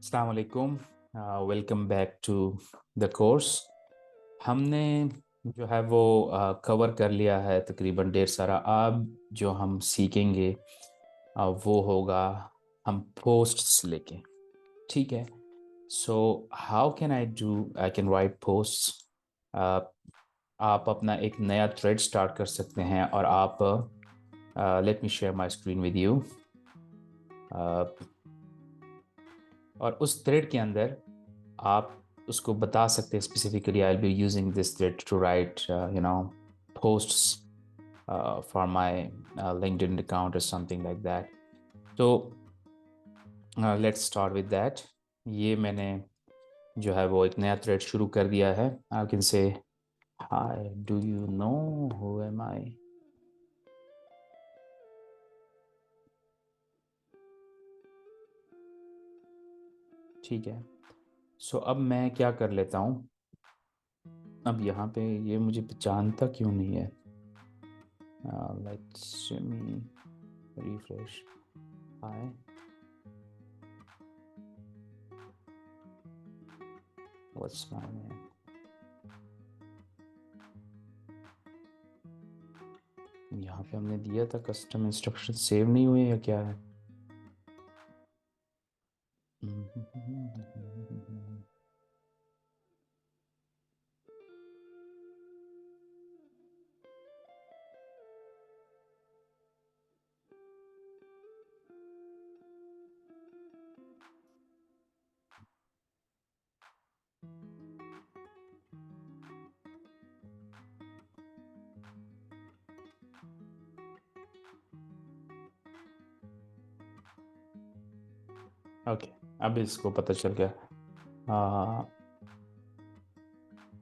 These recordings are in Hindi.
अस्सलाम वालेकुम। Welcome back to the course. हमने जो है वो कवर कर लिया है तकरीबन ढेर सारा। अब जो हम सीखेंगे वो होगा हम पोस्ट्स लेके। ठीक है। So how can I can write posts. आप अपना एक नया थ्रेड स्टार्ट कर सकते हैं और आप let me share my screen with you. और उस थ्रेड के अंदर आप उसको बता सकते हैं specifically I will be using this thread to write posts for my LinkedIn account और समथिंग लाइक दैट। तो लेट्स स्टार्ट विद दैट। ये मैंने जो है वो एक नया थ्रेड शुरू कर दिया है। I can say hi, do you know who am I. ठीक है। सो अब मैं क्या कर लेता हूँ। अब यहाँ पे ये मुझे पहचानता क्यों नहीं है। Let's me refresh. Hi. What's my name. यहाँ पे हमने दिया था कस्टम इंस्ट्रक्शन सेव नहीं हुए या क्या है। ओके, अब इसको पता चल गया।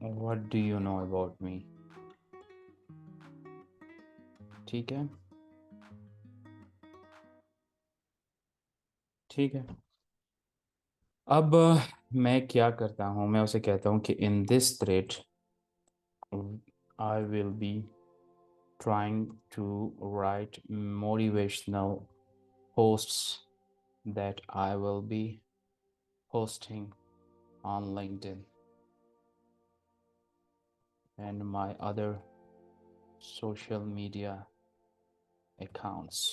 What do you know about me. ठीक है। ठीक है। अब मैं क्या करता हूँ, मैं उसे कहता हूँ कि in this thread I will B trying to write motivational posts that I will be posting on LinkedIn and my other social media accounts.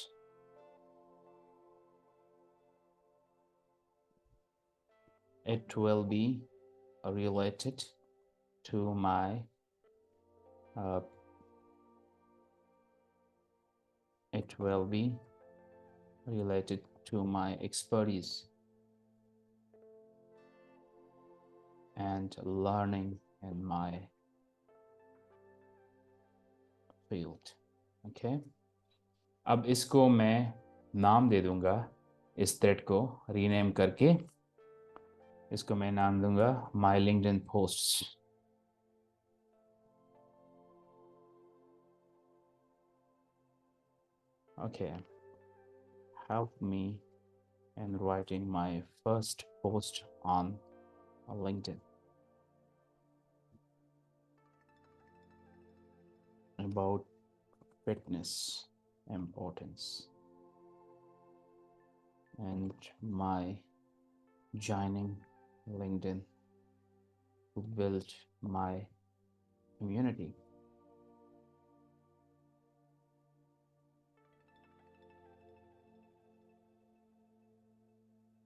It will be related to my uh, it will be related to my expertise and learning in my field. Okay. अब इसको मैं नाम दे दूंगा, इस थ्रेड को रीनेम करके इसको मैं नाम दूंगा my LinkedIn posts. Okay, help me in writing my first post on LinkedIn about fitness importance and my joining LinkedIn to build my community.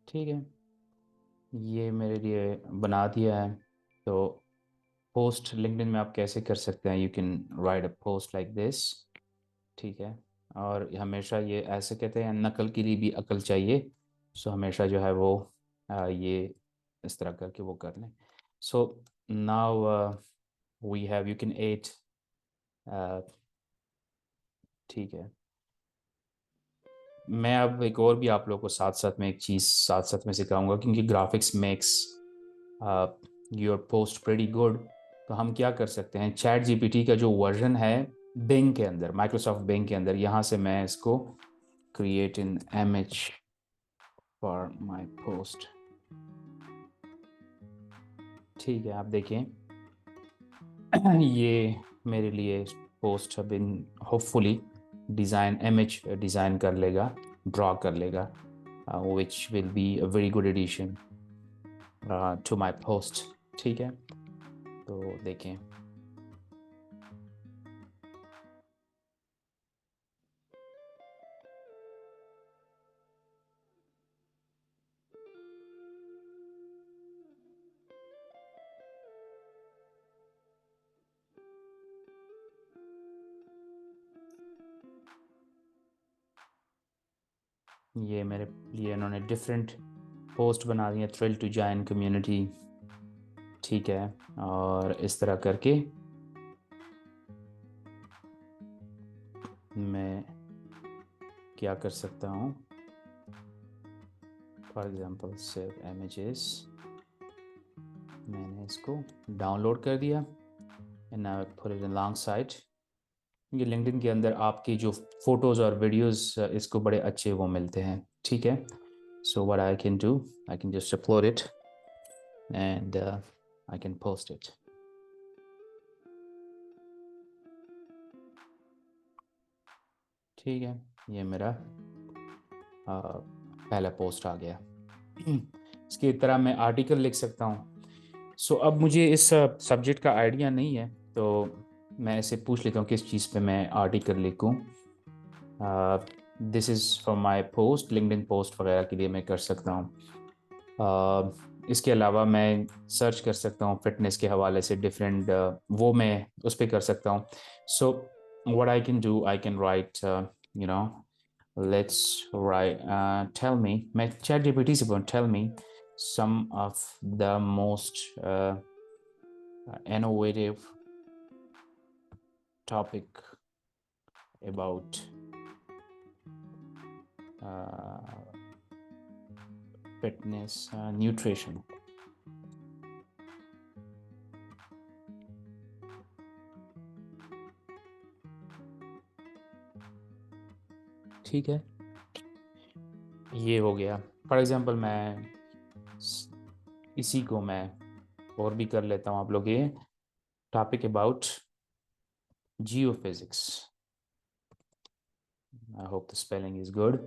ठीक है, ये मेरे लिए बना दिया है। तो पोस्ट लिंक्डइन में आप कैसे कर सकते हैं, you can write a post like this. ठीक है। और हमेशा ये ऐसे कहते हैं नकल के लिए भी अकल चाहिए। सो हमेशा जो है वो ये इस तरह करके वो कर लें। So now we have you can at. ठीक है। मैं अब एक और भी आप लोगों को साथ साथ में एक चीज़ साथ साथ में सिखाऊंगा, क्योंकि graphics makes your post pretty good. तो हम क्या कर सकते हैं, चैट जीपीटी का जो वर्जन है बिंग के अंदर, माइक्रोसॉफ्ट बिंग के अंदर, यहाँ से मैं इसको create in image for my post. ठीक है, आप देखें ये मेरे लिए पोस्ट अब in hopefully design image design कर लेगा, ड्रॉ कर लेगा, which will be a very good addition. To my post. ठीक है, तो देखें। ये मेरे लिए इन्होंने डिफरेंट पोस्ट बना दिए, थ्रिल टू जॉइन कम्युनिटी। ठीक है, और इस तरह करके मैं क्या कर सकता हूँ, फॉर एग्जांपल सेव इमेजेस, मैंने इसको डाउनलोड कर दिया and I put it along side. ये लिंक्डइन के अंदर आपकी जो फोटोज़ और वीडियोस इसको बड़े अच्छे वो मिलते हैं। ठीक है, so what I can do, I can just upload it and I can post it. ठीक है, ये मेरा पहला पोस्ट आ गया। इसकी तरह मैं आर्टिकल लिख सकता हूँ। सो अब मुझे इस सब्जेक्ट का आइडिया नहीं है, तो मैं ऐसे पूछ लेता हूँ किस चीज़ पे मैं आर्टिकल लिखूँ। This is for my post, LinkedIn post वगैरह के लिए मैं कर सकता हूँ। इसके अलावा मैं सर्च कर सकता हूँ फिटनेस के हवाले से डिफरेंट, वो मैं उस पर कर सकता हूँ। So what I can do, I can write, you know, let's write, tell me, मैं ChatGPT से बोलूँ, tell me some of the most innovative topic about fitness nutrition। ठीक है, ये हो गया। फॉर एग्जांपल मैं इसी को मैं और भी कर लेता हूँ आप लोग, ये topic about geophysics. I hope the spelling is good.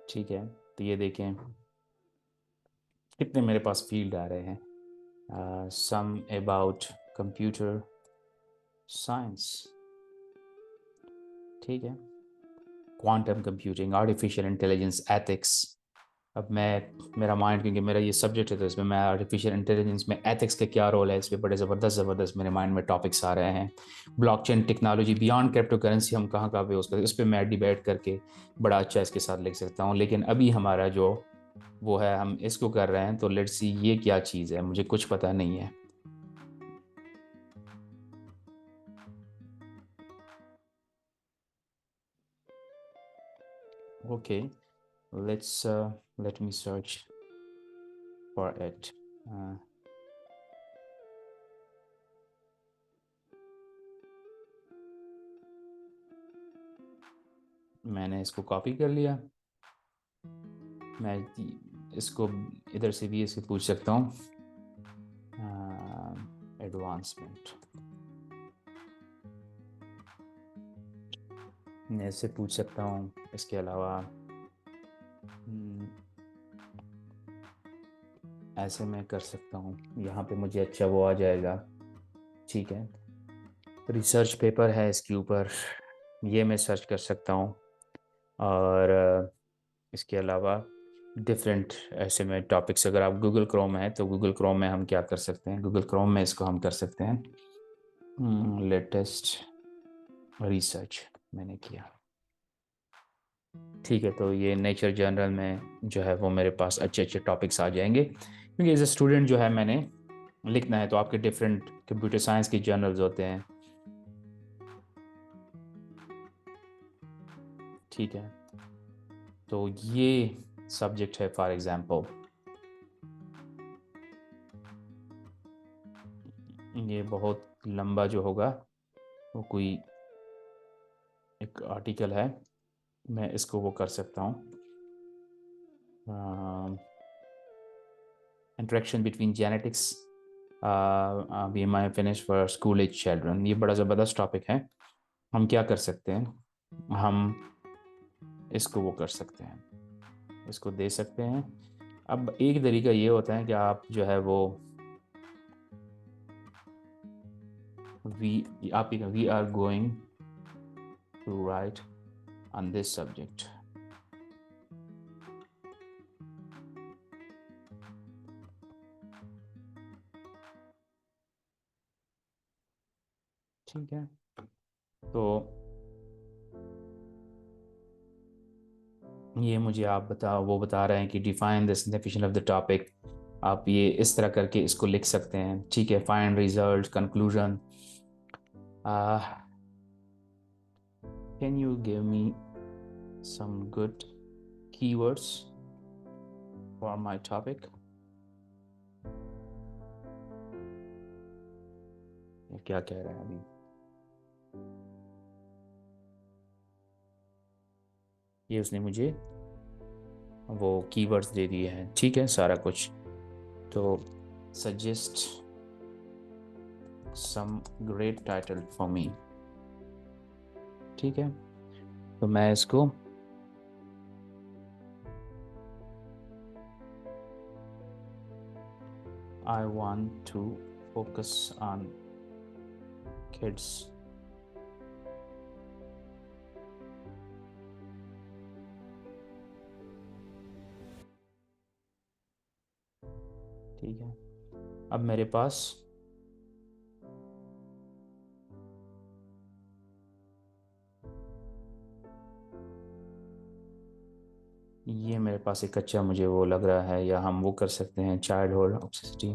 ठीक है, तो ये देखें कितने मेरे पास फील्ड आ रहे हैं। Some about computer science. ठीक है, quantum computing, artificial intelligence, ethics. अब मैं, मेरा माइंड, क्योंकि मेरा ये सब्जेक्ट है, तो इसमें मैं आर्टिफिशियल इंटेलिजेंस में एथिक्स का क्या रोल है, इस पर बड़े ज़बरदस्त ज़बरदस्त मेरे माइंड में टॉपिक्स आ रहे हैं। Blockchain technology beyond crypto currency हम कहाँ कहाँ पे यूज़ करते हैं, इस पर मैं डिबेट करके बड़ा अच्छा इसके साथ लिख सकता हूँ। लेकिन अभी हमारा जो वो है, हम इसको कर रहे हैं, तो लेट्स सी ये क्या चीज़ है, मुझे कुछ पता नहीं है। Okay, let's let me search for it. मैंने इसको कॉपी कर लिया। मैं इसको इधर से भी इससे पूछ सकता हूँ, एडवांसमेंट, मैं इससे पूछ सकता हूँ। इसके अलावा ऐसे मैं कर सकता हूँ, यहाँ पे मुझे अच्छा वो आ जाएगा। ठीक है, रिसर्च पेपर है इसके ऊपर, ये मैं सर्च कर सकता हूँ। और इसके अलावा डिफरेंट ऐसे में टॉपिक्स, अगर आप गूगल क्रोम है तो गूगल क्रोम में हम क्या कर सकते हैं, गूगल क्रोम में इसको हम कर सकते हैं लेटेस्ट रिसर्च, मैंने किया। ठीक है, तो ये नेचर जर्नल में जो है वो मेरे पास अच्छे अच्छे टॉपिक्स आ जाएंगे, क्योंकि एज ए स्टूडेंट जो है मैंने लिखना है, तो आपके डिफरेंट कंप्यूटर साइंस के जर्नल्स होते हैं। ठीक है, तो ये सब्जेक्ट है फॉर एग्जांपल, ये बहुत लंबा जो होगा वो कोई एक आर्टिकल है, मैं इसको वो कर सकता हूँ, interaction between genetics B M I finish for school age children. ये बड़ा ज़बरदस्त टॉपिक है। हम क्या कर सकते हैं, हम इसको वो कर सकते हैं, इसको दे सकते हैं अब एक तरीका ये होता है कि आप जो है वो we are going to write on this subject. ठीक है, तो ये मुझे वो बता रहे हैं कि define the definition of the topic. आप ये इस तरह करके इसको लिख सकते हैं। ठीक है, find result, conclusion. Can you give me some good keywords for my topic. क्या कह रहे हैं अभी? ये उसने मुझे वो कीवर्ड्स दे दिए हैं। ठीक है, सारा कुछ। तो suggest some great title for me. ठीक है, तो मैं इसको I want to focus on kids. ठीक है, अब मेरे पास ये मेरे पास एक अच्छा मुझे वो लग रहा है, या हम वो कर सकते हैं childhood obesity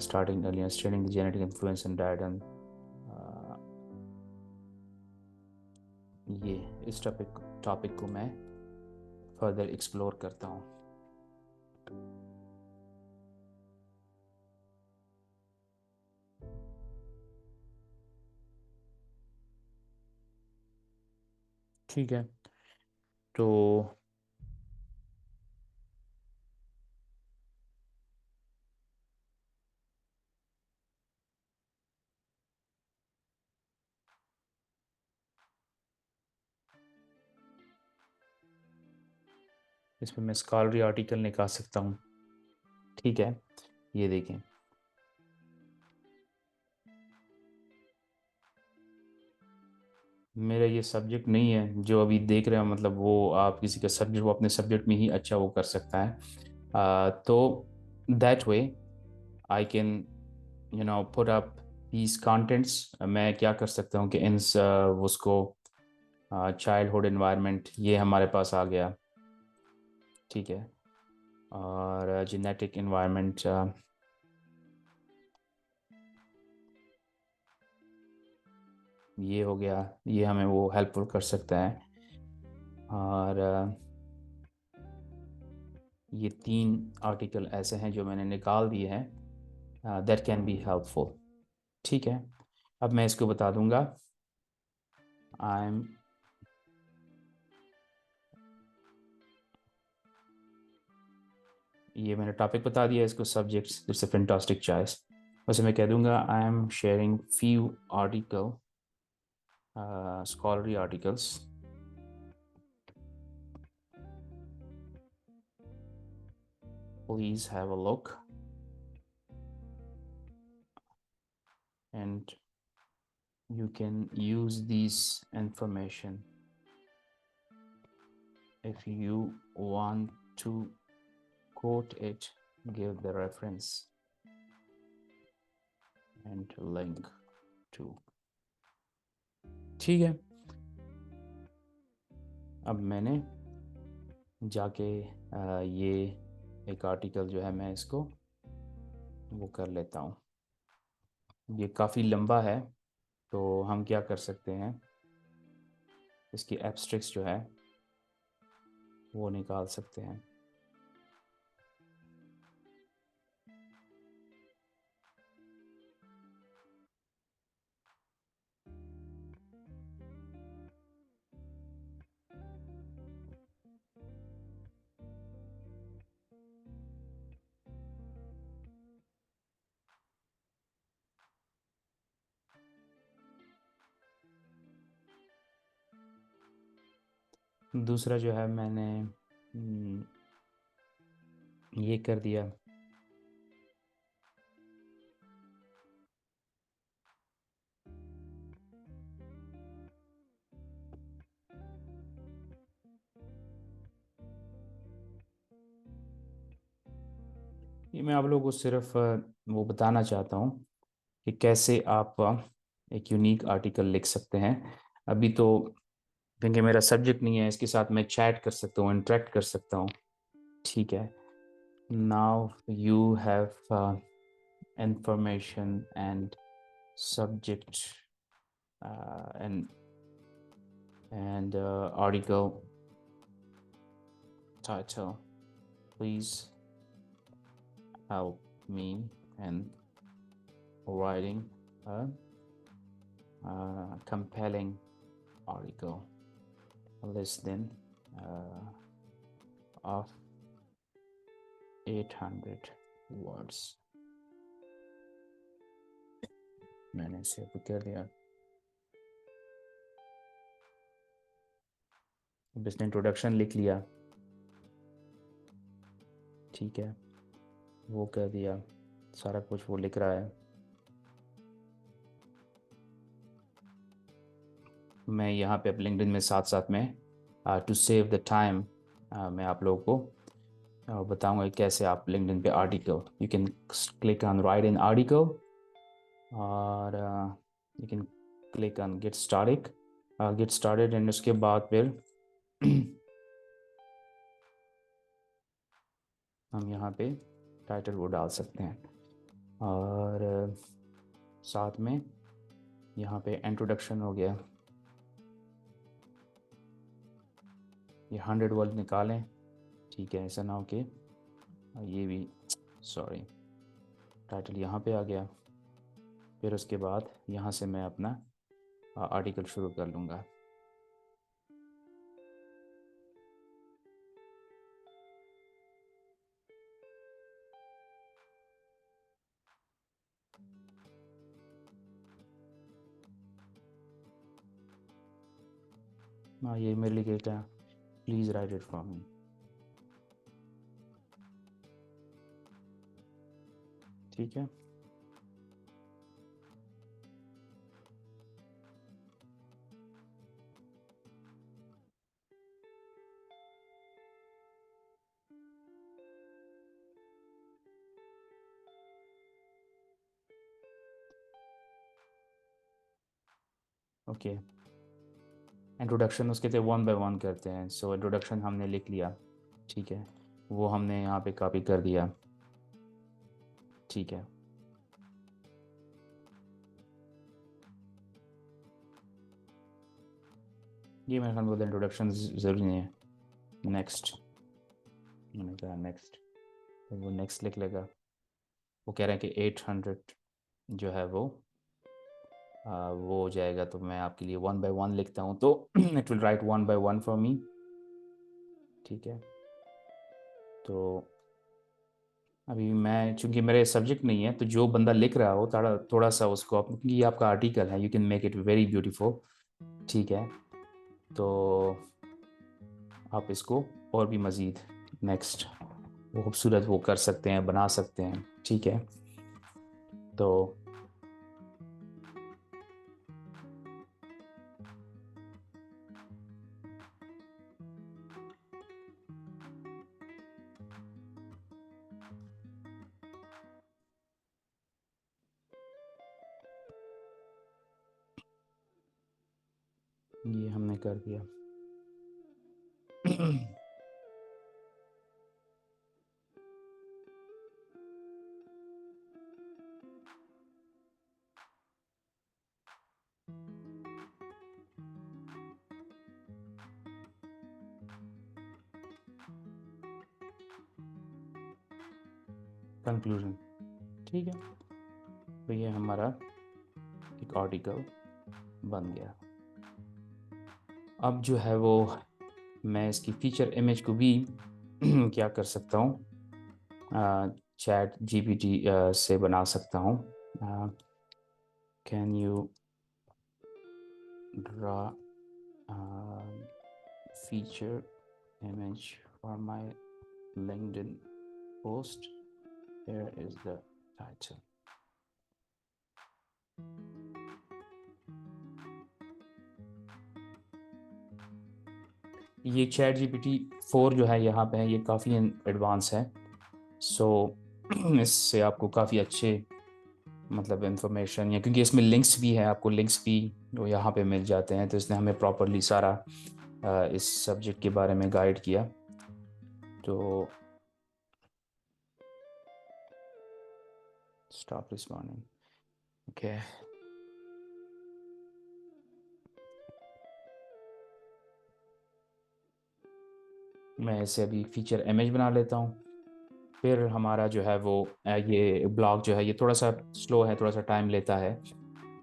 starting early studying the genetic influence and diet and ये इस टॉपिक को मैं फर्दर एक्सप्लोर करता हूँ। ठीक है, तो इसमें मैं स्कॉलरी आर्टिकल निकाल सकता हूँ। ठीक है, ये देखें, मेरा ये सब्जेक्ट नहीं है जो अभी देख रहे हैं, मतलब वो आप किसी का सब्जेक्ट, वो अपने सब्जेक्ट में ही अच्छा वो कर सकता है। तो that way I can put up these contents. मैं क्या कर सकता हूँ कि इन उसको चाइल्डहुड एनवायरनमेंट ये हमारे पास आ गया। ठीक है, और जेनेटिक एनवायरनमेंट ये हो गया, ये हमें वो हेल्पफुल कर सकता है। और ये 3 आर्टिकल ऐसे हैं जो मैंने निकाल दिए हैं, दैट कैन बी हेल्पफुल। ठीक है, अब मैं इसको बता दूंगा। आई एम ये मैंने टॉपिक बता दिया, इसको subjects, it's a fantastic choice. वैसे मैं कह दूंगा I am sharing few article, scholarly articles, please have a look and you can use these information if you want to quote it, give the reference and link to। ठीक है, अब मैंने जाके ये एक आर्टिकल जो है मैं इसको वो कर लेता हूँ। ये काफ़ी लंबा है, तो हम क्या कर सकते हैं, इसकी एब्स्ट्रैक्ट्स जो है वो निकाल सकते हैं। दूसरा जो है मैंने ये कर दिया। ये मैं आप लोगों को सिर्फ वो बताना चाहता हूँ कि कैसे आप एक यूनिक आर्टिकल लिख सकते हैं। अभी तो क्योंकि मेरा सब्जेक्ट नहीं है, इसके साथ मैं चैट कर सकता हूँ, इंटरेक्ट कर सकता हूँ। ठीक है। Now you have information and subject and article title. Please help me in writing a compelling article less than of 800 words. मैंने इसे कर दिया। अब इसने इंट्रोडक्शन लिख लिया। ठीक है, वो कर दिया, सारा कुछ वो लिख रहा है। मैं यहाँ पे अब लिंक्डइन में साथ साथ में टू सेव द टाइम मैं आप लोगों को बताऊंगा कैसे आप लिंक्डइन पे article, you can click on write an article और you can click on get started and उसके बाद फिर हम यहाँ पे टाइटल वो डाल सकते हैं और साथ में यहाँ पे इंट्रोडक्शन हो गया। ये 100 वर्ड निकालें। ठीक है, ऐसा ना हो कि ये भी, सॉरी, टाइटल यहाँ पे आ गया। फिर उसके बाद यहाँ से मैं अपना आर्टिकल शुरू कर लूँगा। हाँ, ये मेरे लिए क्या, please write it for me. ठीक है, ओके। इंट्रोडक्शन उसके थे 1 बाय 1 करते हैं। सो इंट्रोडक्शन हमने लिख लिया। ठीक है, वो हमने यहाँ पे कॉपी कर दिया। ठीक है, ये मेरे ख्याल में इंट्रोडक्शन ज़रूरी नहीं है। नेक्स्ट, मैंने कहा नेक्स्ट, तो वो नेक्स्ट लिख लेगा। वो कह रहे हैं कि 800 जो है वो हो जाएगा, तो मैं आपके लिए 1 बाय 1 लिखता हूँ, तो it will write 1 by 1 for me. ठीक है, तो अभी मैं, चूंकि मेरे सब्जेक्ट नहीं है, तो जो बंदा लिख रहा हो थोड़ा थोड़ा सा उसको क्योंकि ये आपका आर्टिकल है, you can make it very beautiful. ठीक है, तो आप इसको और भी मज़ीद नेक्स्ट वो खूबसूरत वो कर सकते हैं, बना सकते हैं। ठीक है, तो ये हमने कर दिया। कंक्लूजन। ठीक है, तो ये हमारा एक आर्टिकल बन गया। अब जो है वो मैं इसकी फीचर इमेज को भी क्या कर सकता हूँ, चैट जीपीटी से बना सकता हूँ। Can you draw feature image for my LinkedIn post. Here is the title. ये चैट जीपीटी 4 जो है यहाँ पे है, ये काफ़ी एडवांस है। सो इससे आपको काफ़ी अच्छे मतलब इंफॉर्मेशन, या क्योंकि इसमें लिंक्स भी है, आपको लिंक्स भी वो यहाँ पे मिल जाते हैं, तो इसने हमें प्रॉपरली सारा इस सब्जेक्ट के बारे में गाइड किया। तो स्टॉप रिस्पॉन्डिंग, ओके। मैं इसे अभी फीचर इमेज बना लेता हूँ। फिर हमारा जो है वो ये ब्लॉग जो है ये थोड़ा सा स्लो है, थोड़ा सा टाइम लेता है।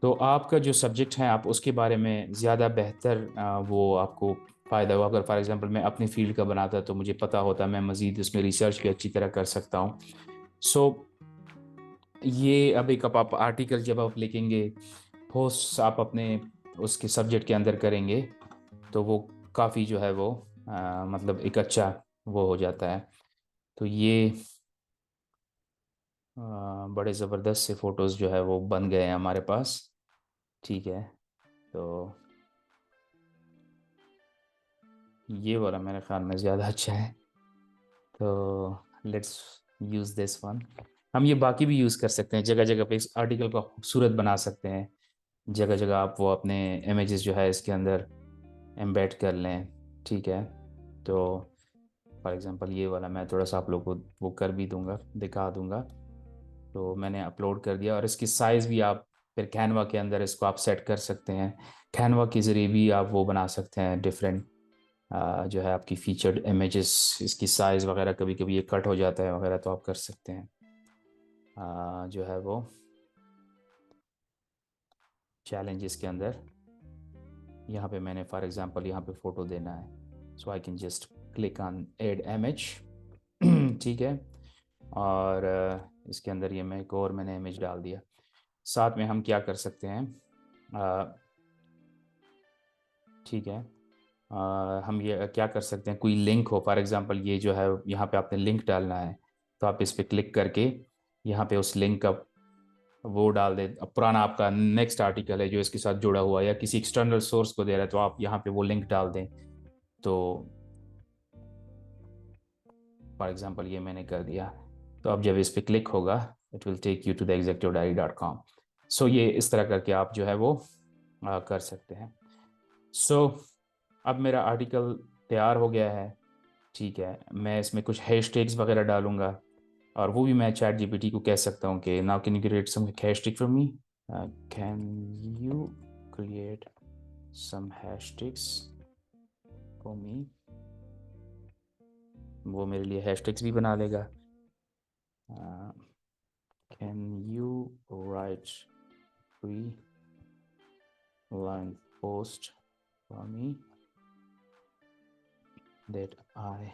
तो आपका जो सब्जेक्ट है आप उसके बारे में ज़्यादा बेहतर वो आपको फ़ायदा हुआ। अगर फॉर एग्जांपल मैं अपनी फील्ड का बनाता तो मुझे पता होता, मैं मज़ीद उसमें रिसर्च भी अच्छी तरह कर सकता हूँ। सो ये अब एक आप आर्टिकल जब आप लिखेंगे, पोस्ट आप अपने उसके सब्जेक्ट के अंदर करेंगे, तो वो काफ़ी जो है वो मतलब एक अच्छा वो हो जाता है। तो ये बड़े ज़बरदस्त से फ़ोटोज़ जो है वो बन गए हैं हमारे पास। ठीक है, तो ये वाला मेरे ख्याल में ज़्यादा अच्छा है, तो लेट्स यूज़ दिस वन। हम ये बाकी भी यूज़ कर सकते हैं, जगह जगह पे इस आर्टिकल को खूबसूरत बना सकते हैं। जगह जगह आप वो अपने इमेजेस जो है इसके अंदर एम्बेड कर लें। ठीक है, तो फॉर एग्जांपल ये वाला मैं थोड़ा सा आप लोग को वो कर भी दूंगा, दिखा दूंगा। तो मैंने अपलोड कर दिया, और इसकी साइज़ भी आप फिर कैनवा के अंदर इसको आप सेट कर सकते हैं। कैनवा के ज़रिए भी आप वो बना सकते हैं डिफरेंट जो है आपकी फीचर्ड इमेजेस, इसकी साइज़ वगैरह, कभी कभी ये कट हो जाता है वगैरह, तो आप कर सकते हैं जो है वो चैलेंजेस के अंदर। यहाँ पे मैंने फॉर एग्जांपल यहाँ पे फ़ोटो देना है, so I can just click on add image. ठीक है, और इसके अंदर ये मैं एक और मैंने इमेज डाल दिया। साथ में हम क्या कर सकते हैं, ठीक है, हम ये क्या कर सकते हैं, कोई लिंक हो फॉर एग्जांपल, ये जो है यहाँ पे आपने लिंक डालना है, तो आप इस पर क्लिक करके यहाँ पे उस लिंक का वो डाल दे। अब पुराना आपका नेक्स्ट आर्टिकल है जो इसके साथ जुड़ा हुआ है, या किसी एक्सटर्नल सोर्स को दे रहा है, तो आप यहाँ पे वो लिंक डाल दें। तो फॉर एग्जांपल ये मैंने कर दिया, तो अब जब इस पर क्लिक होगा it will take you to the executive.com। So ये इस तरह करके आप जो है वो कर सकते हैं। सो अब मेरा आर्टिकल तैयार हो गया है। ठीक है, मैं इसमें कुछ हैशटैग्स वगैरह डालूंगा, और वो भी मैं चैट जीपीटी को कह सकता हूँ कि now can you create some hashtag for me, can you create some hashtags for me. वो मेरे लिए हैशटैग्स भी बना लेगा। Can you write 3 line post for me that I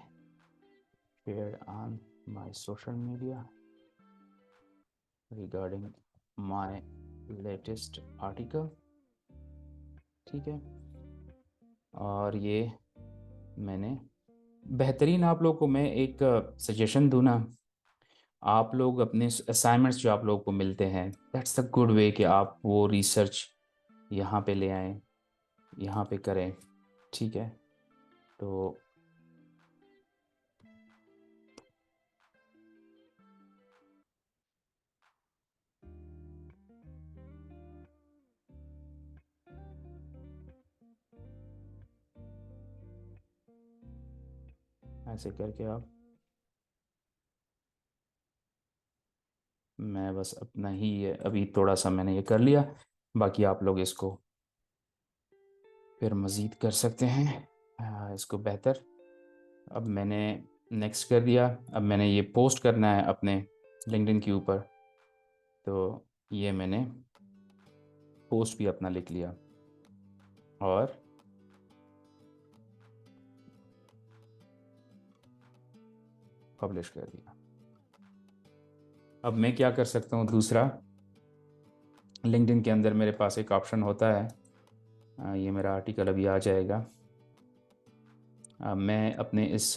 shared on my social media regarding my latest article। ठीक है, और ये मैंने बेहतरीन, आप लोग को मैं एक सजेशन दूँ ना, आप लोग अपने असाइनमेंट्स जो आप लोग को मिलते हैं, दैट्स द गुड वे कि आप वो रिसर्च यहाँ पे ले आएँ, यहाँ पे करें। ठीक है, तो ऐसे करके आप, मैं बस अपना ही ये अभी थोड़ा सा मैंने ये कर लिया, बाकी आप लोग इसको फिर मज़ीद कर सकते हैं इसको बेहतर। अब मैंने नेक्स्ट कर दिया, अब मैंने ये पोस्ट करना है अपने लिंक्डइन के ऊपर, तो ये मैंने पोस्ट भी अपना लिख लिया और पब्लिश कर दिया। अब मैं क्या कर सकता हूँ, दूसरा लिंक्डइन के अंदर मेरे पास एक ऑप्शन होता है, ये मेरा आर्टिकल अभी आ जाएगा। मैं अपने इस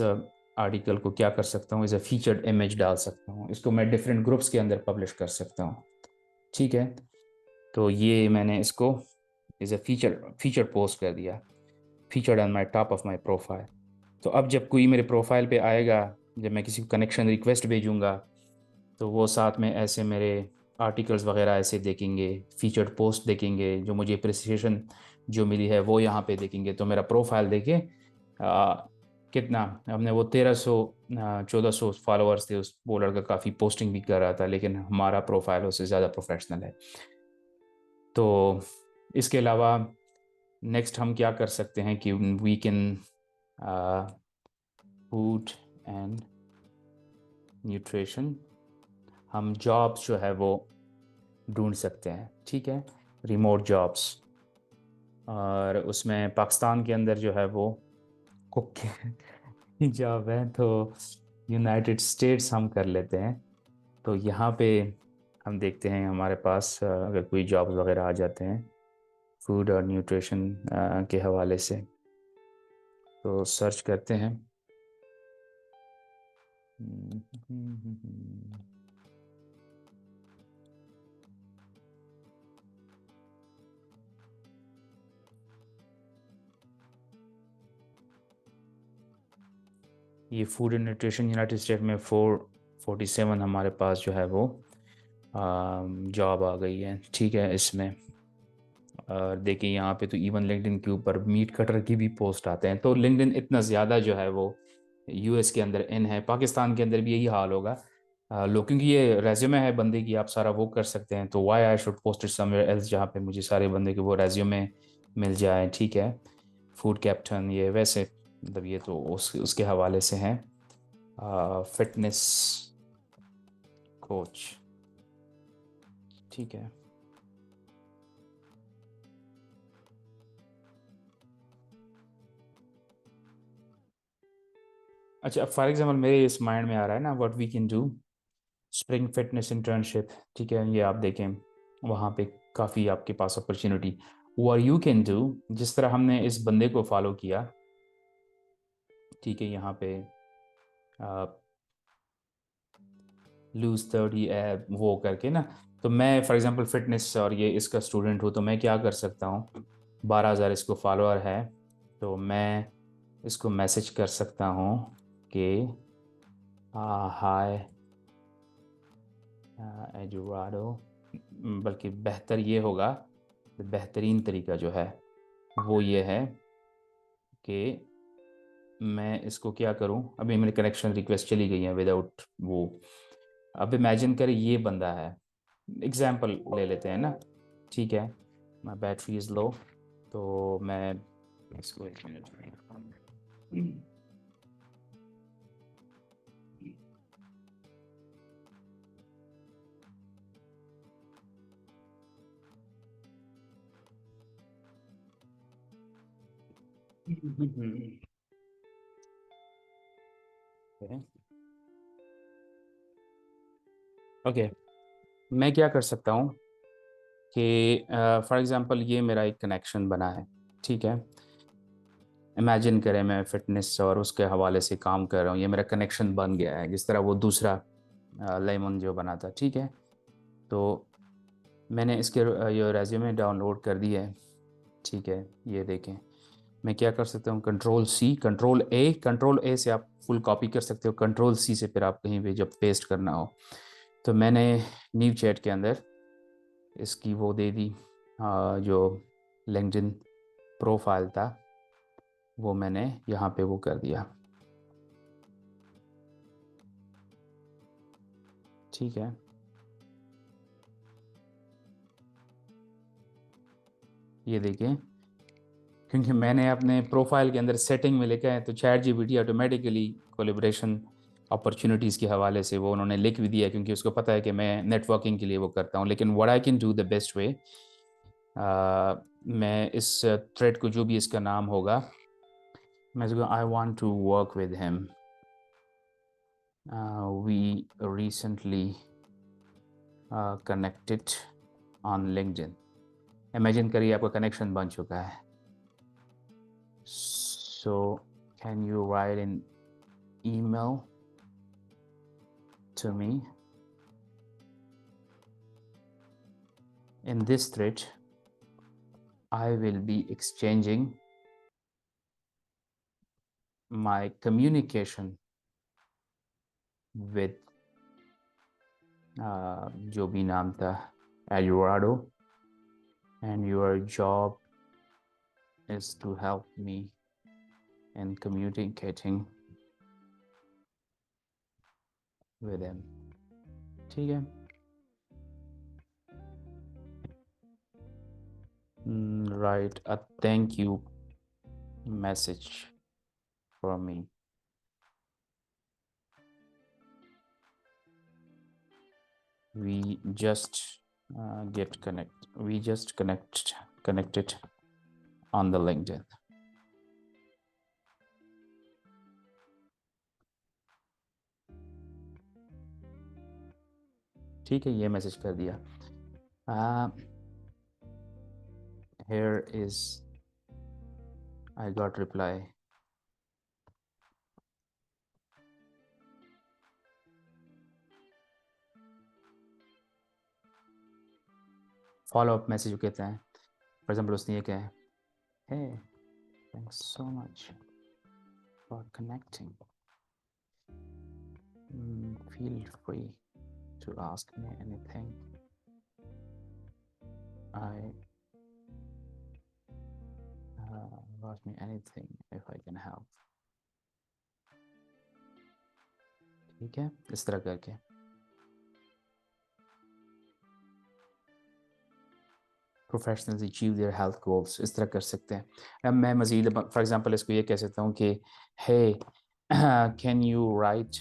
आर्टिकल को क्या कर सकता हूँ, एज अ फीचर्ड इमेज डाल सकता हूँ, इसको मैं डिफरेंट ग्रुप्स के अंदर पब्लिश कर सकता हूँ। ठीक है, तो ये मैंने इसको एज अ फीचर पोस्ट कर दिया, featured on my top of my profile. तो अब जब कोई मेरे प्रोफाइल पे आएगा, जब मैं किसी को कनेक्शन रिक्वेस्ट भेजूँगा, तो वो साथ में ऐसे मेरे आर्टिकल्स वगैरह ऐसे देखेंगे, फीचर्ड पोस्ट देखेंगे, जो मुझे अप्रिसिएशन जो मिली है वो यहाँ पे देखेंगे। तो मेरा प्रोफाइल देखे कितना हमने वो 1300 1400 फॉलोअर्स थे, उस वो लड़का काफ़ी पोस्टिंग भी कर रहा था, लेकिन हमारा प्रोफाइल उससे ज़्यादा प्रोफेशनल है। तो इसके अलावा नेक्स्ट हम क्या कर सकते हैं कि we can food and nutrition, हम जॉब्स जो है वो ढूंढ सकते हैं। ठीक है, रिमोट जॉब्स, और उसमें पाकिस्तान के अंदर जो है वो कुक की जॉब है, तो यूनाइटेड स्टेट्स हम कर लेते हैं। तो यहाँ पे हम देखते हैं हमारे पास अगर कोई जॉब्स वगैरह आ जाते हैं फूड और न्यूट्रिशन के हवाले से, तो सर्च करते हैं। ये food and nutrition United state में 447 हमारे पास जो है वो जॉब आ गई है। ठीक है, इसमें और देखिए यहाँ पे तो इवन लिंक्डइन के ऊपर मीट कटर की भी पोस्ट आते हैं। तो लिंक्डइन इतना ज़्यादा जो है वो यूएस के अंदर इन है, पाकिस्तान के अंदर भी यही हाल होगा। लोग, क्योंकि ये रेज्यूमे है बंदे की, आप सारा वो कर सकते हैं, तो why I should post it somewhere else जहाँ पे मुझे सारे बंदे के वो रेज्यूमे मिल जाए। ठीक है, फूड कैप्टन ये वैसे मतलब ये तो उसके हवाले से हैं। फिटनेस कोच, ठीक है। अच्छा, फॉर एग्जांपल मेरे इस माइंड में आ रहा है ना, what we can do, spring fitness internship. ठीक है, ये आप देखें वहाँ पे काफ़ी आपके पास opportunity. What you can do, जिस तरह हमने इस बंदे को फॉलो किया, ठीक है, यहाँ पे लूज 30 वो करके ना, तो मैं फॉर एग्जांपल फिटनेस और ये इसका स्टूडेंट हूँ, तो मैं क्या कर सकता हूँ, 12,000 इसको फॉलोअर है, तो मैं इसको मैसेज कर सकता हूँ कि हाय एजुआडो, बल्कि बेहतर ये होगा, बेहतरीन तरीका जो है वो ये है कि मैं इसको क्या करूं, अभी मेरी कनेक्शन रिक्वेस्ट चली गई है विदाउट वो। अब इमेजिन करें ये बंदा है, एग्जाम्पल ले लेते हैं ना। ठीक है, माई बैटरी इज़ लो, तो मैं इसको 1 मिनट ओके, मैं क्या कर सकता हूँ कि फॉर एग्ज़ाम्पल ये मेरा एक कनेक्शन बना है। ठीक है, इमेजिन करें मैं फ़िटनेस और उसके हवाले से काम कर रहा हूँ, ये मेरा कनेक्शन बन गया है, जिस तरह वो दूसरा लेमन जो बना था। ठीक है, तो मैंने इसके ये रेज्यूमे डाउनलोड कर दिया है। ठीक है, ये देखें, मैं क्या कर सकता हूँ, कंट्रोल C, कंट्रोल ए से आप फुल कॉपी कर सकते हो, कंट्रोल C से फिर आप कहीं भी जब पेस्ट करना हो, तो मैंने न्यू चैट के अंदर इसकी वो दे दी, जो लिंक्डइन प्रोफाइल था वो मैंने यहाँ पे वो कर दिया। ठीक है, ये देखें, क्योंकि मैंने अपने प्रोफाइल के अंदर सेटिंग में लिखा है, तो chat GPT automatically calibration opportunities के हवाले से वो उन्होंने लिख भी दिया, क्योंकि उसको पता है कि मैं नेटवर्किंग के लिए वो करता हूँ। लेकिन what I can do the best way, मैं इस थ्रेड को जो भी इसका नाम होगा, मैं इसको I want to work with him, we recently connected on LinkedIn. Imagine करिए आपका कनेक्शन बन चुका है। So can you write in email to me. In this thread, I will be exchanging my communication with जो भी नाम था Eduardo, and your job is to help me in communicating with him. ठीक है. Write a thank you message for me. We just connected on the LinkedIn. ठीक है, ये मैसेज कर दिया. Here is I got reply. Follow up message कहते हैं. फॉर एग्जाम्पल उसने ये कहा है, hey, thanks so much for connecting. Feel free to ask me anything. Ask me anything if I can help. ठीक है, इस तरह करके. Professionals achieve their health goals, इस तरह कर सकते हैं. अब मैं मज़ीद फॉर एग्जांपल इसको ये कह सकता हूँ कि hey, can you write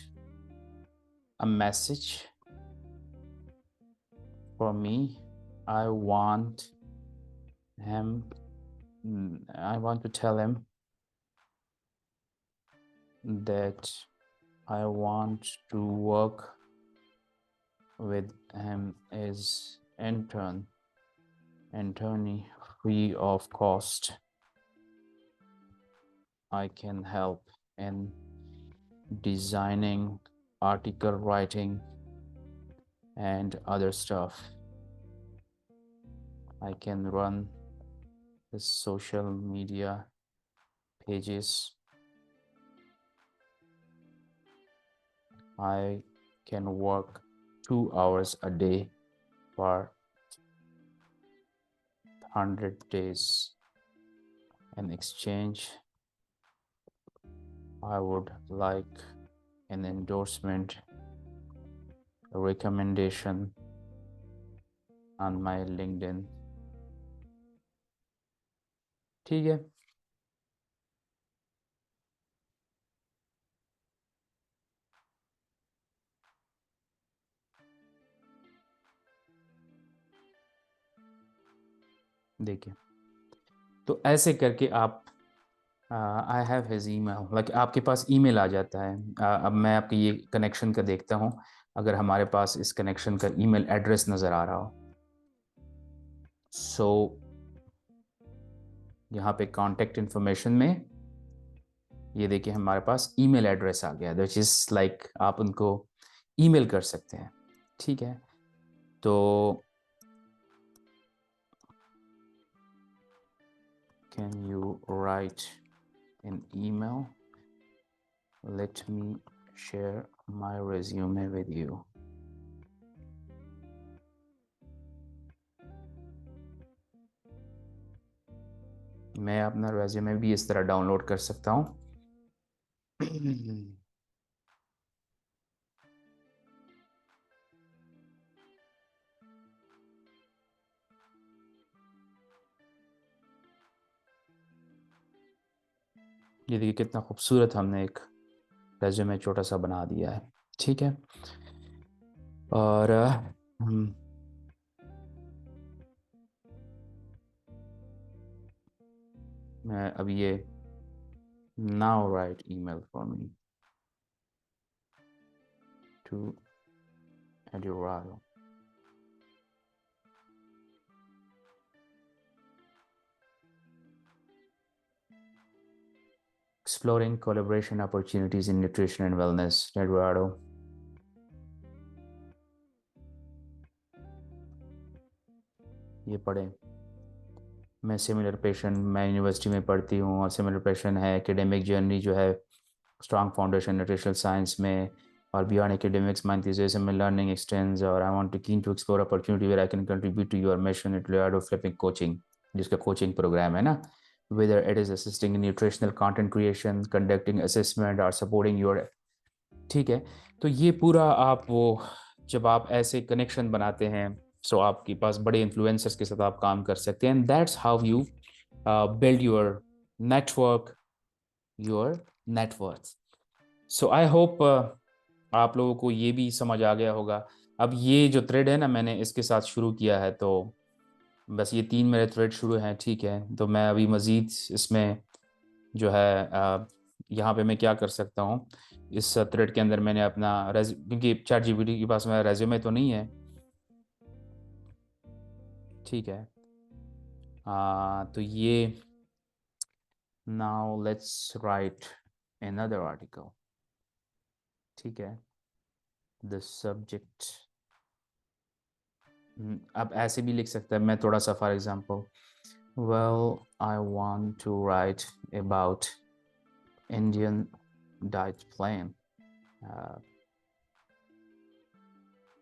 a message for me? I want to tell him that I want to work with him as attorney free of cost. I can help in designing, article writing, and other stuff. I can run the social media pages. I can work 2 hours a day for 100 days. In exchange, I would like an endorsement, a recommendation on my LinkedIn. ठीक है. देखिए, तो ऐसे करके आप I have his email, like आपके पास ईमेल आ जाता है. अब मैं आपके ये कनेक्शन का देखता हूँ, अगर हमारे पास इस कनेक्शन का ईमेल एड्रेस नज़र आ रहा हो. सो यहाँ पे कांटेक्ट इन्फॉर्मेशन में ये देखिए हमारे पास ईमेल एड्रेस आ गया, विच इज़ लाइक आप उनको ईमेल कर सकते हैं. ठीक है, तो can you write an email? Let me share my resume with you. मैं अपना रेज्यूमे भी इस तरह डाउनलोड कर सकता हूँ. ये देखिए कितना खूबसूरत हमने एक रेज्यूमे छोटा सा बना दिया है. ठीक है, और मैं अब ये now write email for me to Eduardo. Exploring collaboration opportunities in nutrition and wellness, Eduardo. ये पढ़े। मैं सिमिलर पैशन, मैं यूनिवर्सिटी में पढ़ती हूँ और सिमिलर पैशन है एकेडमिक जर्नी जो है स्ट्रॉन्ग फाउंडेशन न्यूट्रिशनल साइंस में और बियॉन्ड एकेडमिक्स माय enthusiasm में लर्निंग एक्सटेंड्स और I want to keen to explore opportunity where I can contribute to your mission at Leonardo flipping coaching, जिसका कोचिंग प्रोग्राम है ना, whether it is assisting in nutritional content creation, conducting assessment or supporting your, ठीक है। तो ये पूरा आप वो जब आप ऐसे कनेक्शन बनाते हैं सो आपके पास बड़े इन्फ्लुएंसर्स के साथ आप काम कर सकते हैं and that's how you build your network, your network. So I hope आप लोगों को ये भी समझ आ गया होगा। अब ये जो थ्रेड है ना, मैंने इसके साथ शुरू किया है, तो बस ये 3 मेरे थ्रेड शुरू हैं, ठीक है। तो मैं अभी मज़ीद इसमें जो है यहाँ पे मैं क्या कर सकता हूँ, इस थ्रेड के अंदर मैंने अपना क्योंकि चैट जीपीटी के पास मेरा रेज्यूमे तो नहीं है, ठीक है। तो ये now let's write another article, ठीक है। द सब्जेक्ट अब ऐसे भी लिख सकता है मैं थोड़ा सा, for example, well I want to write about Indian diet plan,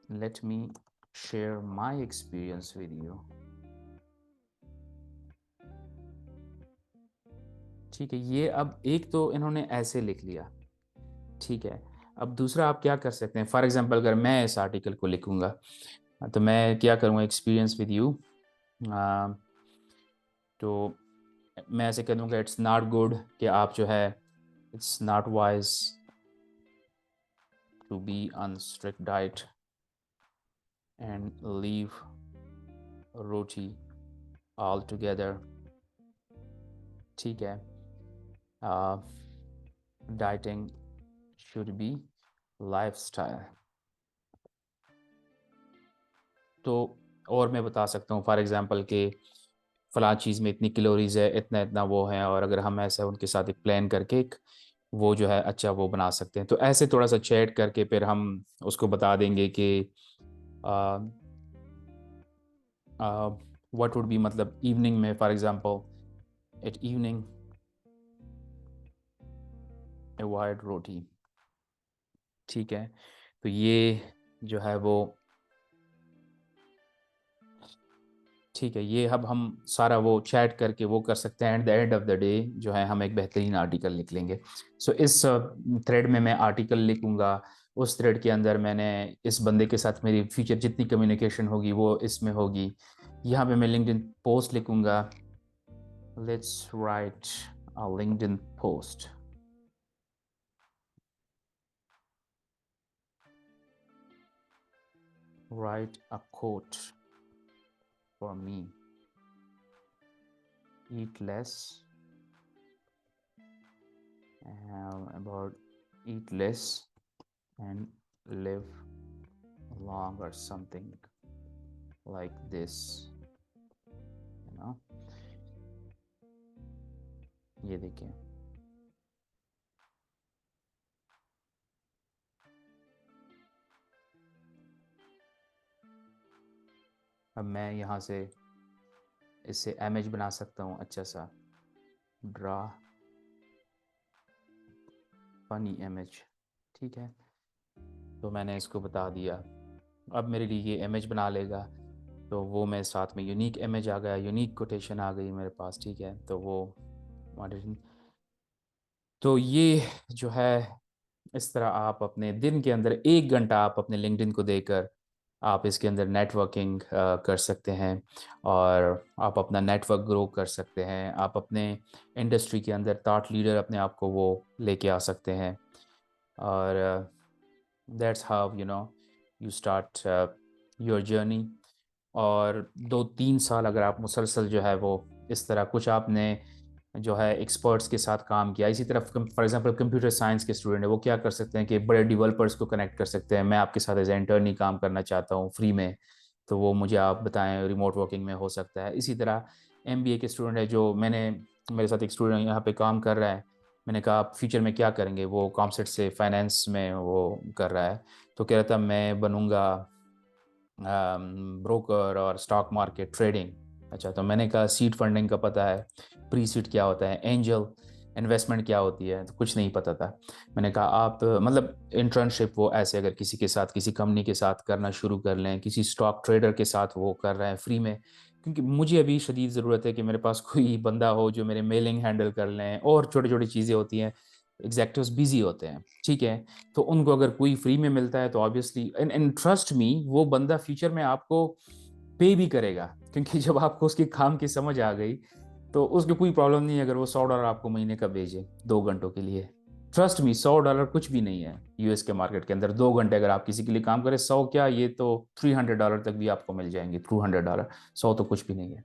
let me share my experience with you, ठीक है। ये अब एक तो इन्होंने ऐसे लिख लिया, ठीक है। अब दूसरा आप क्या कर सकते हैं, फॉर एग्जांपल अगर मैं इस आर्टिकल को लिखूंगा तो मैं क्या करूँगा, एक्सपीरियंस विद यू, तो मैं ऐसे कह दूँगा इट्स नॉट गुड कि आप जो है it's not wise to be on strict diet and leave roti all together, ठीक है। Dieting should be lifestyle. तो और मैं बता सकता हूँ फॉर एग्जांपल कि फलां चीज़ में इतनी कैलोरीज है, इतना इतना वो है, और अगर हम ऐसा उनके साथ एक प्लान करके एक वो जो है अच्छा वो बना सकते हैं। तो ऐसे थोड़ा सा चैट करके फिर हम उसको बता देंगे कि व्हाट वुड बी, मतलब इवनिंग में for example at evening avoid roti, ठीक है। तो ये जो है वो ठीक है, ये अब हम सारा वो चैट करके वो कर सकते हैं। At the end of the day जो है हम एक बेहतरीन आर्टिकल लिख लेंगे। सो इस थ्रेड में मैं आर्टिकल लिखूंगा, उस थ्रेड के अंदर मैंने इस बंदे के साथ मेरी फ्यूचर जितनी कम्युनिकेशन होगी वो इसमें होगी। यहाँ पे मैं लिंक्डइन पोस्ट लिखूंगा, let's write a LinkedIn post, write a quote for me, eat less, about eat less and live long or something like this, you know। ये देखिए, अब मैं यहाँ से इससे इमेज बना सकता हूँ अच्छा सा, ड्रा फनी इमेज, ठीक है। तो मैंने इसको बता दिया, अब मेरे लिए ये इमेज बना लेगा। तो वो मैं साथ में यूनिक इमेज आ गया, यूनिक कोटेशन आ गई मेरे पास, ठीक है। तो वो तो ये जो है इस तरह आप अपने दिन के अंदर 1 घंटा आप अपने लिंक्डइन को देकर आप इसके अंदर नेटवर्किंग कर सकते हैं और आप अपना नेटवर्क ग्रो कर सकते हैं। आप अपने इंडस्ट्री के अंदर थॉट लीडर अपने आप को वो लेके आ सकते हैं और that's how you start your journey. और 2-3 साल अगर आप मुसलसल जो है वो इस तरह कुछ आपने जो है एक्सपर्ट्स के साथ काम किया, इसी तरफ फॉर एग्जांपल कंप्यूटर साइंस के स्टूडेंट है वो क्या कर सकते हैं कि बड़े डेवलपर्स को कनेक्ट कर सकते हैं। मैं आपके साथ एज इंटर्न ही काम करना चाहता हूँ फ्री में, तो वो मुझे आप बताएं, रिमोट वर्किंग में हो सकता है। इसी तरह एमबीए के स्टूडेंट है जो मेरे साथ एक स्टूडेंट यहाँ पे काम कर रहा है, मैंने कहा आप फ्यूचर में क्या करेंगे? वो कॉमसेट से फाइनेंस में वो कर रहा है। तो कह रहा था मैं बनूंगा ब्रोकर और स्टॉक मार्केट ट्रेडिंग। अच्छा, तो मैंने कहा सीड फंडिंग का पता है, प्री सीड क्या होता है, एंजल इन्वेस्टमेंट क्या होती है, तो कुछ नहीं पता था। मैंने कहा आप मतलब इंटर्नशिप वो ऐसे अगर किसी के साथ किसी कंपनी के साथ करना शुरू कर लें, किसी स्टॉक ट्रेडर के साथ वो कर रहे हैं फ्री में, क्योंकि मुझे अभी शदीद ज़रूरत है कि मेरे पास कोई बंदा हो जो मेरे मेलिंग हैंडल कर लें, और छोटी छोटी चीज़ें होती हैं, एग्जेक्टिव्स बिजी होते हैं, ठीक है। तो उनको अगर कोई फ्री में मिलता है तो ऑब्वियसली, एंड ट्रस्ट मी, वो बंदा फ्यूचर में आपको पे भी करेगा, क्योंकि जब आपको उसके काम की समझ आ गई तो उसको कोई प्रॉब्लम नहीं है अगर वो $100 आपको महीने का भेजे 2 घंटों के लिए। ट्रस्ट मी, $100 कुछ भी नहीं है यूएस के मार्केट के अंदर। 2 घंटे अगर आप किसी के लिए काम करें, 100 क्या, ये तो $300 तक भी आपको मिल जाएंगे, $200। 100 तो कुछ भी नहीं है,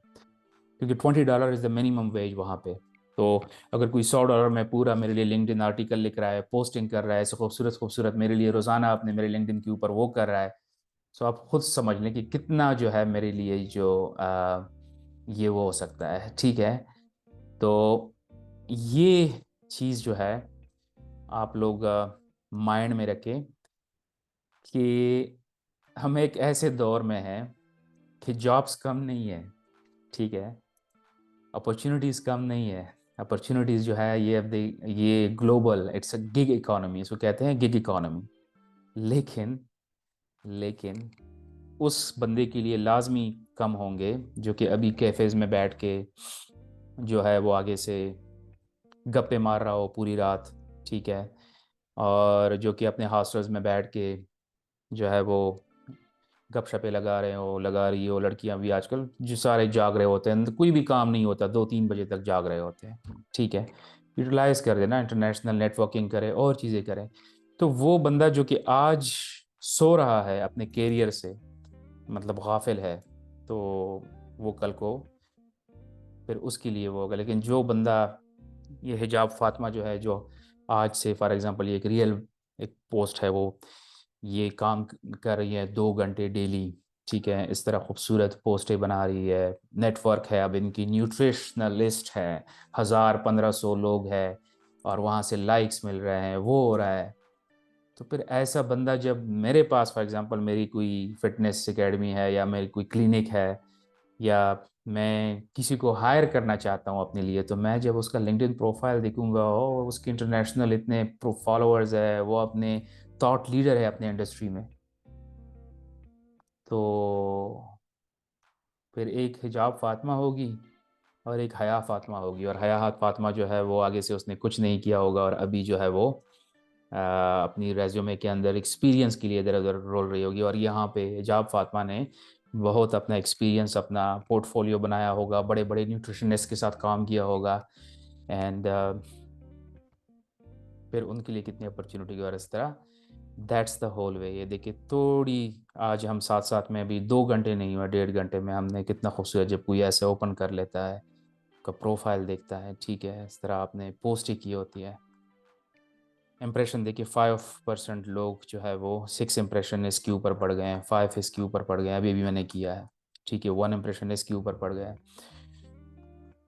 क्योंकि $20 इज द मिनिमम वेज वहाँ पे। तो अगर कोई $100 में पूरा मेरे लिए लिंक्डइन आर्टिकल लिख रहा है, पोस्टिंग कर रहा है, ऐसे खूबसूरत खूबसूरत मेरे लिए रोजाना अपने मेरे लिंक्डइन के ऊपर वो कर रहा है, सो आप खुद समझ लें कि कितना जो है मेरे लिए जो ये वो हो सकता है, ठीक है। तो ये चीज़ जो है आप लोग माइंड में रखें कि हम एक ऐसे दौर में हैं कि जॉब्स कम नहीं है, ठीक है, अपॉर्चुनिटीज़ कम नहीं है। अपॉर्चुनिटीज़ जो है ये अब ये global, it's a gig economy, इसको कहते हैं गिग इकोनॉमी। लेकिन लेकिन उस बंदे के लिए लाजमी कम होंगे जो कि अभी कैफ़ेज़ में बैठ के जो है वो आगे से गप्पे मार रहा हो पूरी रात, ठीक है, और जो कि अपने हॉस्टल्स में बैठ के जो है वो गपशपे लगा रहे हो, लगा रही हो लड़कियां भी आजकल, जो सारे जाग रहे होते हैं, कोई भी काम नहीं होता, 2-3 बजे तक जाग रहे होते हैं, ठीक है। यूटिलाइज कर देना, इंटरनेशनल नेटवर्किंग करें और चीज़ें करें। तो वो बंदा जो कि आज सो रहा है अपने कैरियर से, मतलब गाफिल है, तो वो कल को फिर उसके लिए वो होगा। लेकिन जो बंदा, ये हिजाब फातिमा जो है, जो आज से फॉर एग्जांपल ये एक रियल एक पोस्ट है, वो ये काम कर रही है 2 घंटे डेली, ठीक है, इस तरह खूबसूरत पोस्टें बना रही है, नेटवर्क है, अब इनकी न्यूट्रिशनलिस्ट है, 1000-1500 लोग हैं, और वहाँ से लाइक्स मिल रहे हैं, वो हो रहा है। तो फिर ऐसा बंदा जब मेरे पास फॉर एग्जांपल मेरी कोई फिटनेस एकेडमी है या मेरी कोई क्लिनिक है, या मैं किसी को हायर करना चाहता हूँ अपने लिए, तो मैं जब उसका लिंक्डइन प्रोफाइल देखूंगा, ओ उसकी इंटरनेशनल इतने फॉलोअर्स है, वो अपने थॉट लीडर है अपने इंडस्ट्री में, तो फिर एक हिजाब फातिमा होगी और एक हया फातिमा होगी। और हया फातिमा जो है वो आगे से उसने कुछ नहीं किया होगा, और अभी जो है वो अपनी रेज्यूमे के अंदर एक्सपीरियंस के लिए इधर उधर रोल रही होगी, और यहाँ पे हिजाब फातिमा ने बहुत अपना एक्सपीरियंस, अपना पोर्टफोलियो बनाया होगा, बड़े बड़े न्यूट्रिशनिस्ट के साथ काम किया होगा, एंड फिर उनके लिए कितनी अपॉर्चुनिटी, और इस तरह दैट्स द होल वे। ये देखिए थोड़ी, आज हम साथ साथ में अभी 2 घंटे नहीं हुआ, 1.5 घंटे में हमने कितना खूबसूरत, जब कोई ऐसे ओपन कर लेता है, का प्रोफाइल देखता है, ठीक है, इस तरह आपने पोस्ट ही की होती है। इम्प्रेशन देखिए 5% लोग जो है वो 6 इम्प्रेशन इसके ऊपर पड़ गए हैं, 5 इसके ऊपर पड़ गए हैं, अभी भी मैंने किया है, ठीक है, 1 इम्प्रेशन इसके ऊपर पड़ गया है।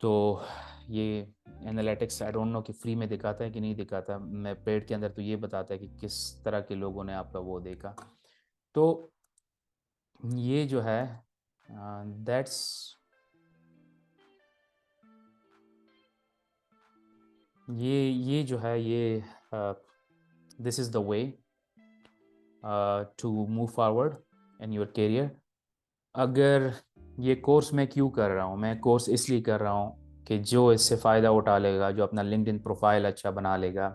तो ये एनालिटिक्स आई डोंट नो कि फ्री में दिखाता है कि नहीं दिखाता, मैं पेड के अंदर तो ये बताता है कि किस तरह के लोगों ने आपका वो देखा। तो ये जो है दैट्स ये जो है ये this is the way to move forward in your career. अगर ये कोर्स मैं क्यों कर रहा हूँ, मैं कोर्स इसलिए कर रहा हूँ कि जो इससे फ़ायदा उठा लेगा, जो अपना लिंक्डइन प्रोफाइल अच्छा बना लेगा,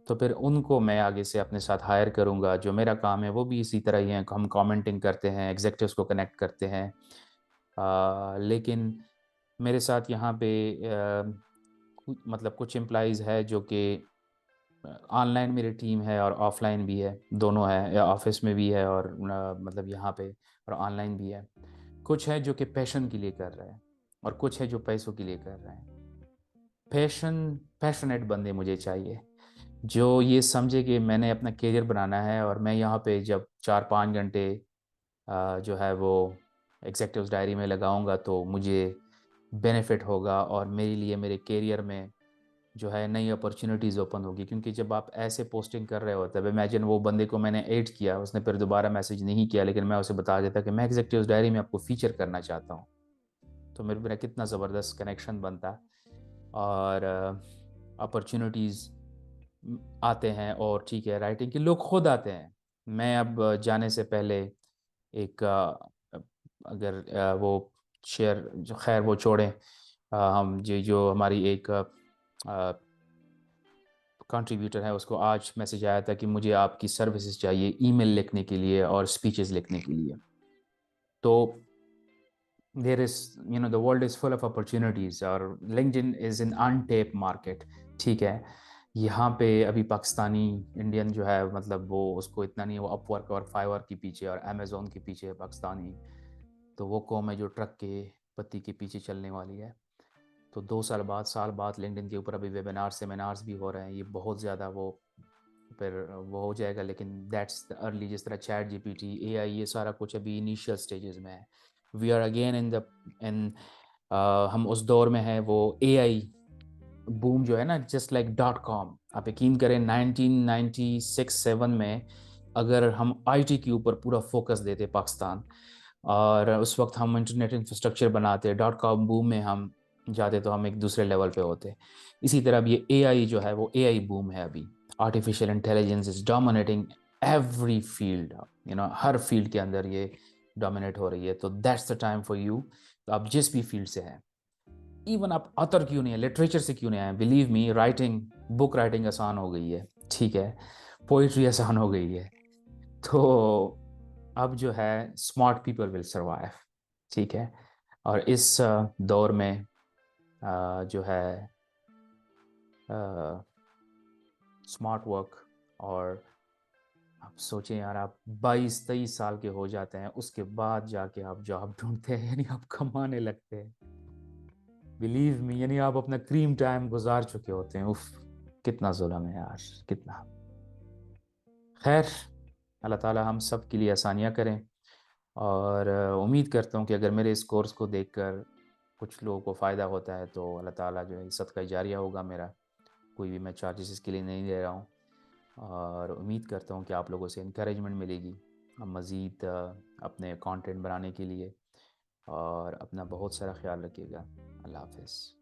तो फिर उनको मैं आगे से अपने साथ हायर करूँगा। जो मेरा काम है वो भी इसी तरह ही है, हम कमेंटिंग करते हैं, एग्जेक्टिव्स को कनेक्ट करते हैं। लेकिन मेरे साथ यहाँ पे मतलब कुछ एम्प्लॉइज़ है जो कि ऑनलाइन मेरी टीम है और ऑफलाइन भी है, दोनों है, या ऑफिस में भी है और मतलब यहाँ पे और ऑनलाइन भी है। कुछ है जो कि पैशन के लिए कर रहे हैं, और कुछ है जो पैसों के लिए कर रहे हैं। पैशनेट बंदे मुझे चाहिए, जो ये समझे कि मैंने अपना करियर बनाना है, और मैं यहाँ पे जब 4-5 घंटे जो है वो एग्जेक्टिव्स डायरी में लगाऊंगा तो मुझे बेनिफिट होगा, और मेरे लिए मेरे करियर में जो है नई अपॉर्चुनिटीज़ ओपन होगी, क्योंकि जब आप ऐसे पोस्टिंग कर रहे होते हैं, इमेजिन वो बंदे को मैंने ऐड किया, उसने फिर दोबारा मैसेज नहीं किया, लेकिन मैं उसे बता देता कि मैं एग्जीक्यूटिव डायरी में आपको फीचर करना चाहता हूँ, तो मेरे मेरा कितना ज़बरदस्त कनेक्शन बनता। और अपॉर्चुनिटीज़ आते हैं, और ठीक है राइटिंग के लोग खुद आते हैं। मैं अब जाने से पहले एक अगर वो शेयर जो खैर वो छोड़ें, हम जो हमारी एक कंट्रीब्यूटर है, उसको आज मैसेज आया था कि मुझे आपकी सर्विसेज चाहिए ईमेल लिखने के लिए और स्पीचेस लिखने के लिए। तो there is the world is full of opportunities, और LinkedIn is in untapped market. ठीक है, यहाँ पे अभी पाकिस्तानी इंडियन जो है, मतलब वो उसको इतना नहीं है, वो अपवर्क और फाइवर के पीछे और अमेज़ोन के पीछे है पाकिस्तानी। तो वो कौम है जो ट्रक के पत्ती के पीछे चलने वाली है। तो 2 साल बाद लिंक्डइन के ऊपर अभी वेबिनार सेमिनार्स भी हो रहे हैं, ये बहुत ज़्यादा वो फिर वो हो जाएगा, लेकिन दैट्स द अर्ली, जिस तरह चैट जीपीटी, एआई, ये सारा कुछ अभी इनिशियल स्टेजेस में है। वी आर अगेन इन हम उस दौर में हैं, वो एआई बूम जो है ना, जस्ट लाइक .com। आप यकीन करें 1996-7 में अगर हम आईटी के ऊपर पूरा फोकस देते पाकिस्तान, और उस वक्त हम इंटरनेट इंफ्रास्ट्रक्चर बनाते, .com बूम में हम जाते, तो हम एक दूसरे लेवल पे होते। इसी तरह अब ये एआई जो है वो एआई बूम है अभी। Artificial intelligence is dominating every field, her field के अंदर ये डोमिनेट हो रही है। तो that's the time for you. तो आप जिस भी फील्ड से हैं, इवन आप ऑथर क्यों नहीं है, लिटरेचर से क्यों नहीं आए, believe me, writing, book writing आसान हो गई है। ठीक है, पोइट्री आसान हो गई है। तो अब जो है स्मार्ट पीपल विल सर्वाइव। ठीक है, और इस दौर में जो है स्मार्ट वर्क, और आप सोचें यार, आप 22-23 साल के हो जाते हैं, उसके बाद जाके आप जॉब ढूंढते हैं, यानी आप कमाने लगते हैं। बिलीव मी, यानी आप अपना क्रीम टाइम गुजार चुके होते हैं। उफ, कितना जुल्म है यार, कितना। खैर, अल्लाह ताला हम सब के लिए आसानियाँ करें। और उम्मीद करता हूँ कि अगर मेरे इस कोर्स को देखकर कुछ लोगों को फ़ायदा होता है, तो अल्लाह ताला जो है सदका जारिया होगा मेरा। कोई भी मैं चार्जेस इसके लिए नहीं ले रहा हूँ। और उम्मीद करता हूँ कि आप लोगों से इनकरेजमेंट मिलेगी मज़ीद अपने कंटेंट बनाने के लिए। और अपना बहुत सारा ख्याल रखिएगा। अल्लाह हाफ़िज़।